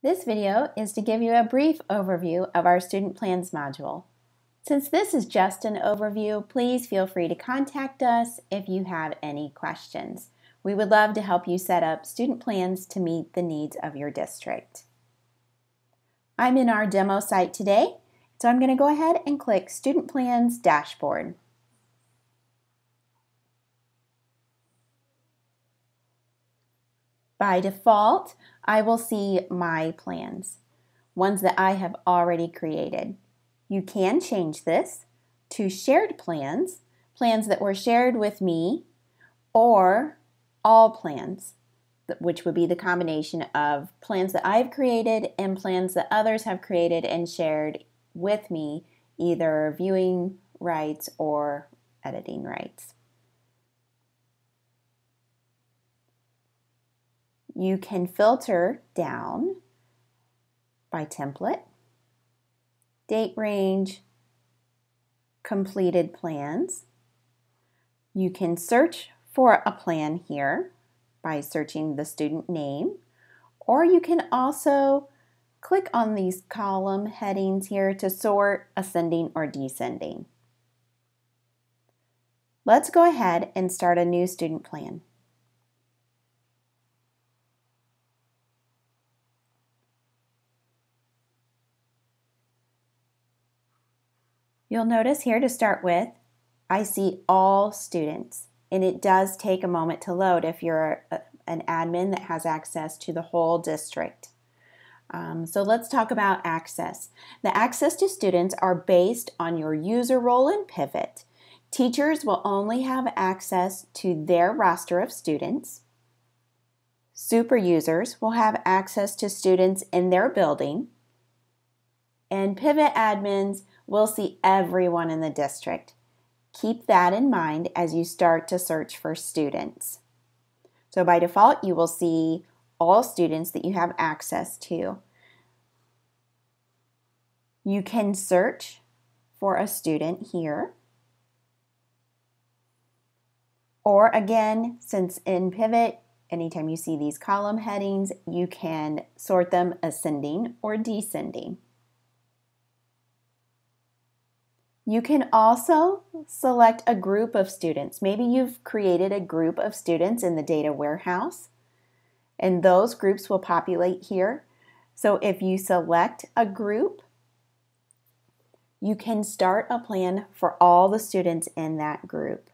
This video is to give you a brief overview of our Student Plans module. Since this is just an overview, please feel free to contact us if you have any questions. We would love to help you set up student plans to meet the needs of your district. I'm in our demo site today, so I'm going to go ahead and click Student Plans Dashboard. By default, I will see my plans, ones that I have already created. You can change this to shared plans, plans that were shared with me, or all plans, which would be the combination of plans that I've created and plans that others have created and shared with me, either viewing rights or editing rights. You can filter down by template, date range, completed plans. You can search for a plan here by searching the student name, or you can also click on these column headings here to sort ascending or descending. Let's go ahead and start a new student plan. You'll notice here to start with, I see all students, and it does take a moment to load if you're an admin that has access to the whole district. So let's talk about access. The access to students are based on your user role in Pivot. Teachers will only have access to their roster of students. Super users will have access to students in their building. And Pivot admins will see everyone in the district. Keep that in mind as you start to search for students. So by default, you will see all students that you have access to. You can search for a student here. Or again, since in Pivot, anytime you see these column headings, you can sort them ascending or descending. You can also select a group of students. Maybe you've created a group of students in the data warehouse, and those groups will populate here. So if you select a group, you can start a plan for all the students in that group.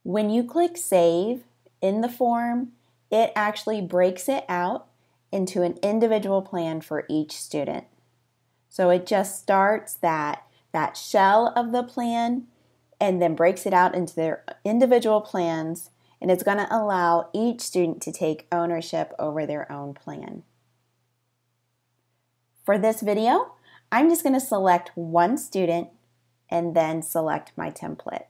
When you click Save in the form, it actually breaks it out into an individual plan for each student. So it just starts that shell of the plan and then breaks it out into their individual plans, and it's going to allow each student to take ownership over their own plan. For this video, I'm just going to select one student and then select my template.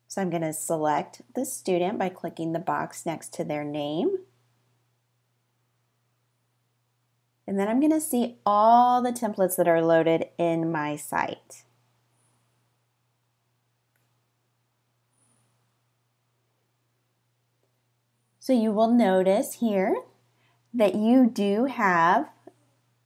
So I'm going to select the student by clicking the box next to their name. And then I'm going to see all the templates that are loaded in my site. So you will notice here that you do have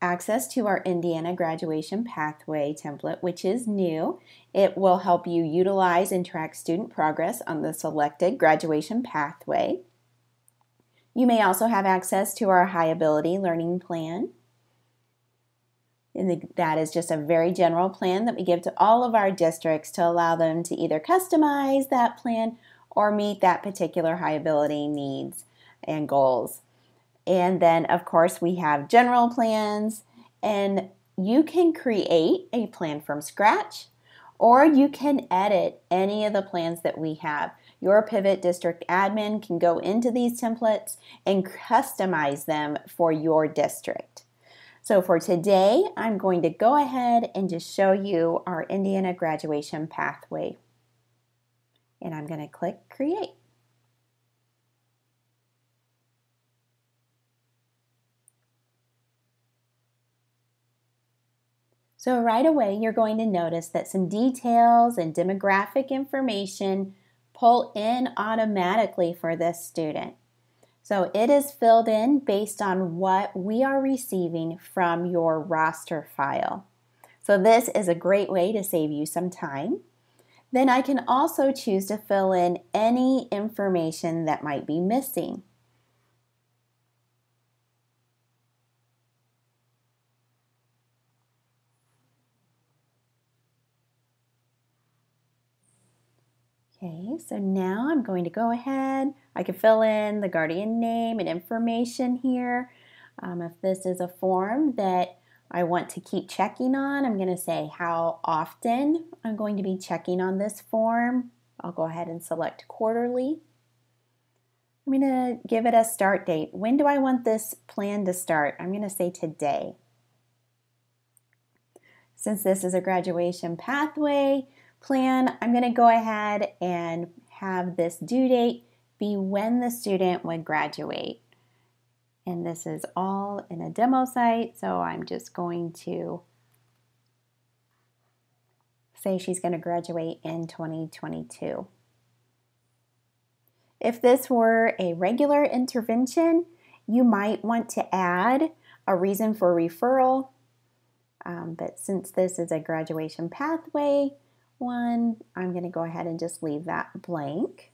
access to our Indiana Graduation Pathway template, which is new. It will help you utilize and track student progress on the selected graduation pathway. You may also have access to our High Ability Learning Plan. And that is just a very general plan that we give to all of our districts to allow them to either customize that plan or meet that particular high ability needs and goals. And then, of course, we have general plans, and you can create a plan from scratch, or you can edit any of the plans that we have. Your Pivot District admin can go into these templates and customize them for your district. So for today, I'm going to go ahead and just show you our Indiana Graduation Pathway. And I'm going to click Create. So right away, you're going to notice that some details and demographic information pull in automatically for this student. So it is filled in based on what we are receiving from your roster file. So this is a great way to save you some time. Then I can also choose to fill in any information that might be missing. Okay, so now I'm going to go ahead. I can fill in the guardian name and information here. If this is a form that I want to keep checking on, I'm going to say how often I'm going to be checking on this form. I'll go ahead and select quarterly. I'm going to give it a start date. When do I want this plan to start? I'm going to say today. Since this is a graduation pathway plan, I'm going to go ahead and have this due date be when the student would graduate. And this is all in a demo site, so I'm just going to say she's going to graduate in 2022. If this were a regular intervention, you might want to add a reason for referral, but since this is a graduation pathway one, I'm going to go ahead and just leave that blank.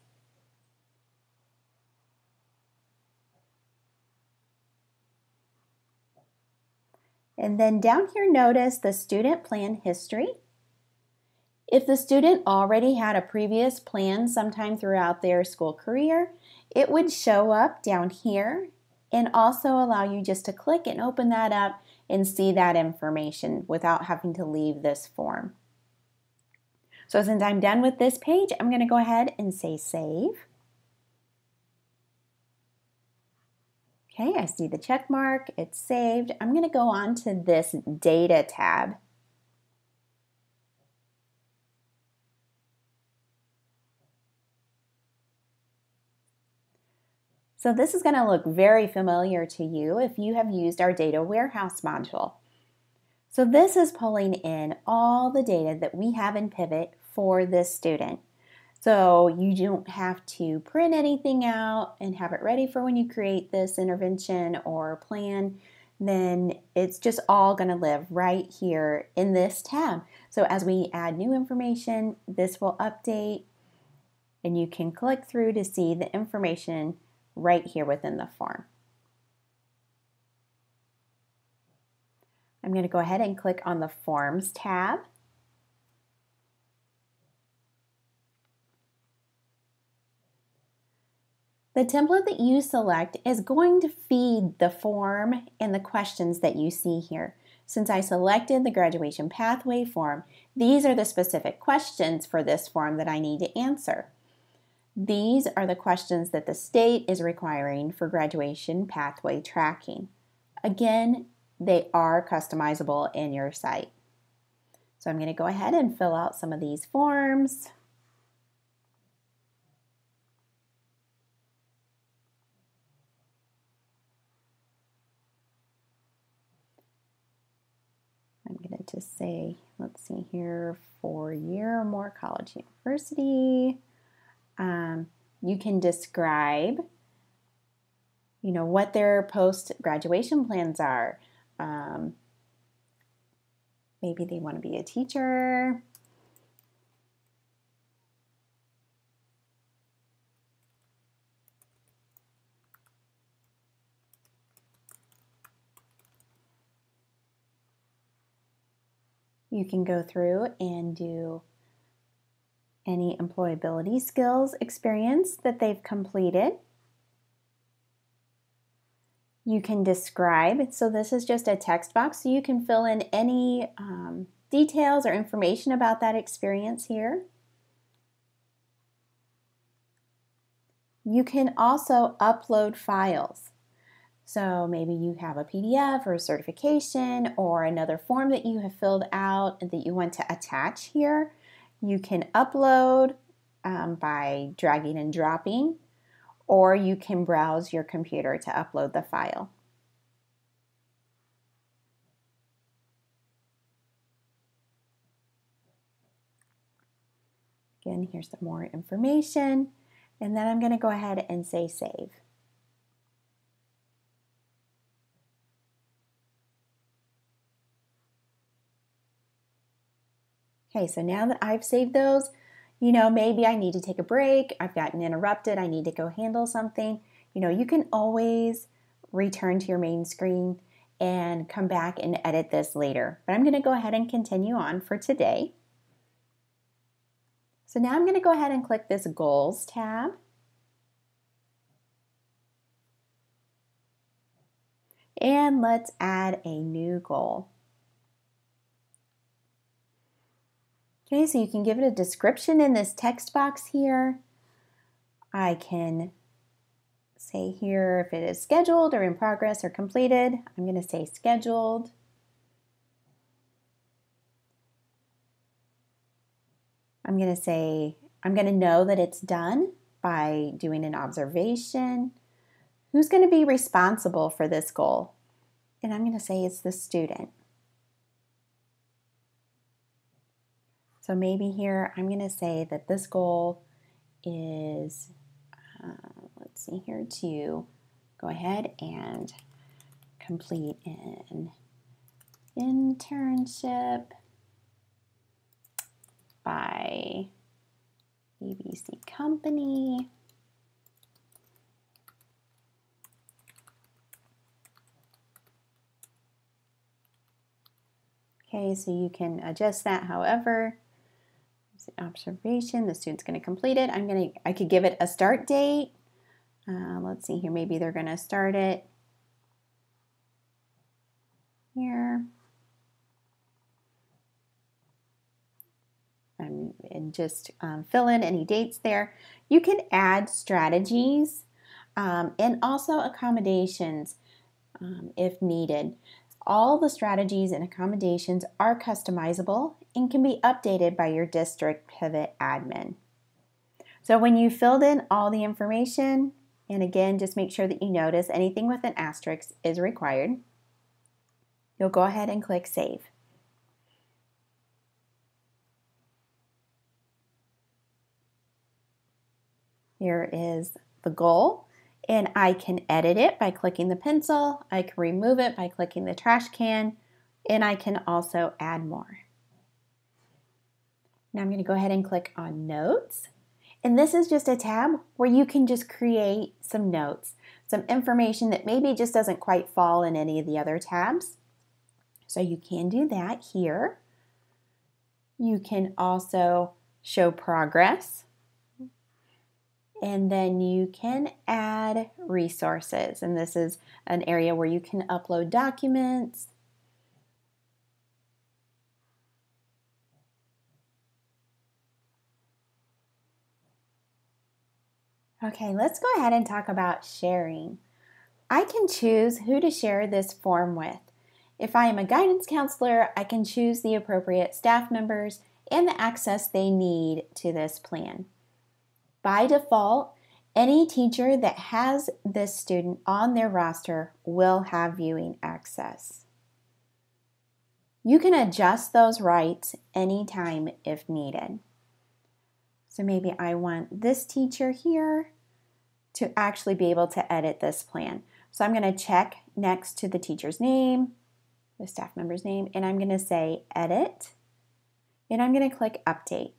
And then down here, notice the student plan history. If the student already had a previous plan sometime throughout their school career, it would show up down here and also allow you just to click and open that up and see that information without having to leave this form. So since I'm done with this page, I'm going to go ahead and say save. Okay, I see the check mark, it's saved. I'm going to go on to this data tab. So this is going to look very familiar to you if you have used our data warehouse module. So this is pulling in all the data that we have in Pivot for this student. So you don't have to print anything out and have it ready for when you create this intervention or plan. Then it's just all going to live right here in this tab. So as we add new information, this will update and you can click through to see the information right here within the form. I'm going to go ahead and click on the Forms tab. The template that you select is going to feed the form and the questions that you see here. Since I selected the graduation pathway form, these are the specific questions for this form that I need to answer. These are the questions that the state is requiring for graduation pathway tracking. Again, they are customizable in your site. So I'm going to go ahead and fill out some of these forms. I'm going to just say, let's see here, 4-year or more college, university. You can describe, what their post-graduation plans are. Maybe they want to be a teacher. You can go through and do any employability skills experience that they've completed. You can describe, so this is just a text box, so you can fill in any details or information about that experience here. You can also upload files. So maybe you have a PDF or a certification or another form that you have filled out and that you want to attach here. You can upload by dragging and dropping, or you can browse your computer to upload the file. Again, here's some more information, and then I'm going to go ahead and say save. Okay, so now that I've saved those, you know, maybe I need to take a break, I've gotten interrupted, I need to go handle something. You know, you can always return to your main screen and come back and edit this later. But I'm going to go ahead and continue on for today. So now I'm going to go ahead and click this Goals tab. And let's add a new goal. Okay, so you can give it a description in this text box here. I can say here if it is scheduled or in progress or completed. I'm going to say scheduled. I'm going to say, I'm going to know that it's done by doing an observation. Who's going to be responsible for this goal? And I'm going to say it's the student. So maybe here I'm going to say that this goal is, let's see here, to go ahead and complete an internship by ABC company. Okay, so you can adjust that however. Observation, the student's going to complete it. I could give it a start date. Let's see here, maybe they're going to start it here. And just fill in any dates there. You can add strategies and also accommodations if needed. All the strategies and accommodations are customizable and can be updated by your district pivot admin. So when you filled in all the information, and again, just make sure that you notice anything with an asterisk is required, you'll go ahead and click Save. Here is the goal, and I can edit it by clicking the pencil. I can remove it by clicking the trash can, and I can also add more. Now I'm going to go ahead and click on Notes, and this is just a tab where you can just create some notes, some information that maybe just doesn't quite fall in any of the other tabs. So you can do that here. You can also show progress. And then you can add resources, and this is an area where you can upload documents. Okay, let's go ahead and talk about sharing. I can choose who to share this form with. If I am a guidance counselor, I can choose the appropriate staff members and the access they need to this plan. By default, any teacher that has this student on their roster will have viewing access. You can adjust those rights anytime if needed. So maybe I want this teacher here to actually be able to edit this plan. So I'm going to check next to the teacher's name, the staff member's name, and I'm going to say Edit, and I'm going to click Update.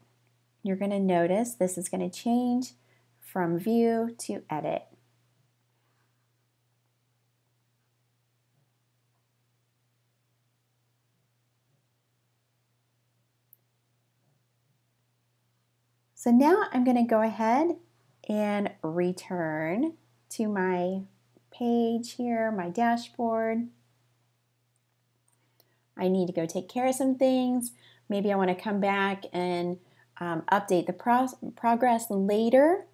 You're going to notice this is going to change from View to Edit. So now I'm going to go ahead and return to my page here, my dashboard. I need to go take care of some things. Maybe I want to come back and update the progress later.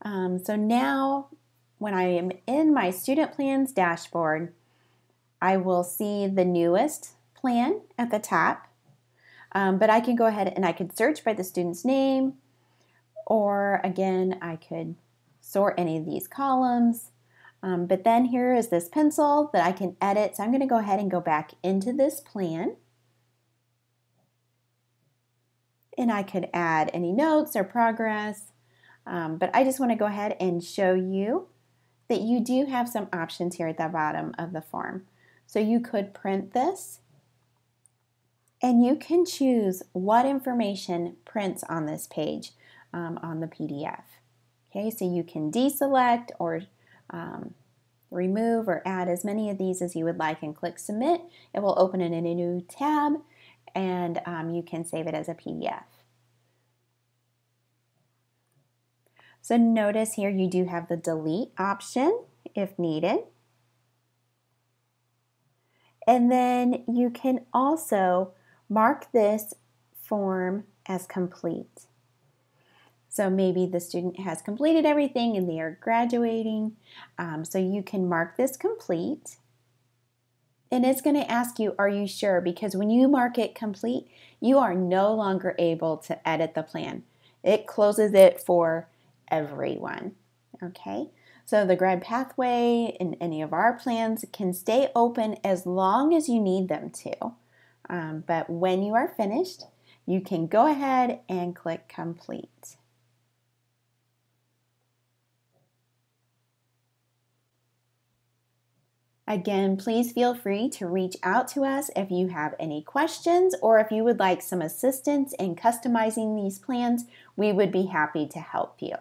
So now when I am in my student plans dashboard, I will see the newest plan at the top. But I can go ahead and I could search by the student's name, or again, I could sort any of these columns. But then here is this pencil that I can edit. So I'm going to go ahead and go back into this plan. And I could add any notes or progress. But I just want to go ahead and show you that you do have some options here at the bottom of the form. So you could print this And you can choose what information prints on this page on the PDF. Okay, so you can deselect or remove or add as many of these as you would like and click submit. It will open it in a new tab and you can save it as a PDF. So notice here you do have the delete option if needed. And then you can also mark this form as complete. So maybe the student has completed everything and they are graduating. So you can mark this complete. And it's going to ask you, are you sure? Because when you mark it complete, you are no longer able to edit the plan. It closes it for everyone. Okay? So the grad pathway and any of our plans can stay open as long as you need them to. But when you are finished, you can go ahead and click complete. Again, please feel free to reach out to us if you have any questions or if you would like some assistance in customizing these plans. We would be happy to help you.